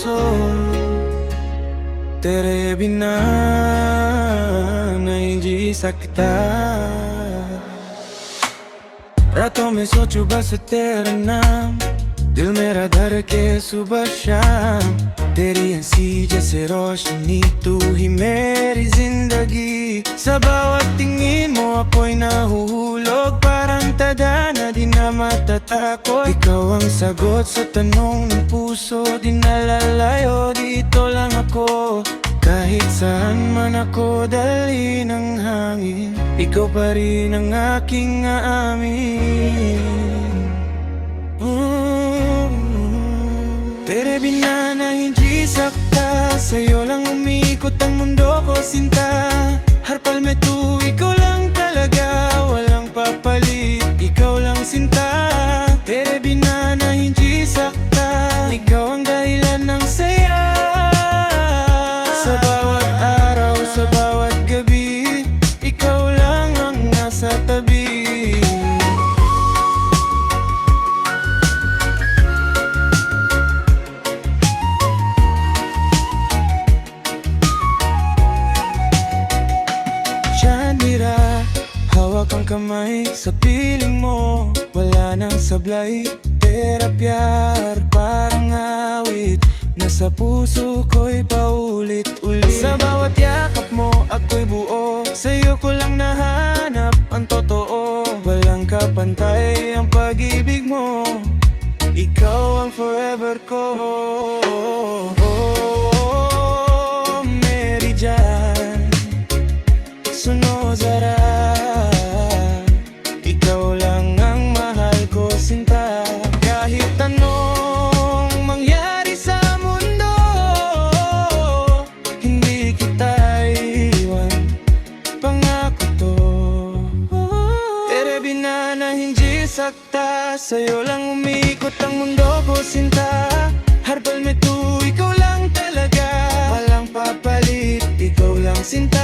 puso, तेरे बिना नहीं जी सकता। रातों में सोचूं बस तेरा नाम, दिल मेरा धड़के सुबह शाम। तेरी हंसी जैसे रोशनी, तू ही मेरी जिंदगी। Sa bawat tingin mo ako'y nahuhulog, parang tadhana di na matatakot. Ikaw ang sagot sa tanong ng puso, di nalalayo, dito lang ako. Kahit saan man ako dalhin ng hangin, ikaw pa rin ang aking aamin. Tere बिना नहीं जी सकता, sa'yo lang umikot ang mundo ko sinta. Har pal में तू ikaw lang talaga, walang papalit, ikaw lang sinta. Tere बिना नहीं जी सकता, ikaw ang dahilan ng saya. Sa bawat araw, sa bawat gabi, ikaw lang ang nasa tabi. Hawak ang kamay sa piling mo, wala nang sablay. Terapiar parang awit, nasa puso ko'y paulit-ulit. Sa bawat yakap mo ako'y buo, sa'yo ko lang nahanap ang totoo. Walang kapantay ang pag-ibig mo, ikaw ang forever ko. Meri Jaan, suno zara, ikaw lang ang mahal ko sinta. Kahit anong mangyari sa mundo, hindi kita iwan, pangako to. Tere बिना नहीं जी सकता, sa'yo lang umikot ang mundo ko sinta. Har pal में तू ikaw lang talaga, walang papalit, ikaw lang sinta.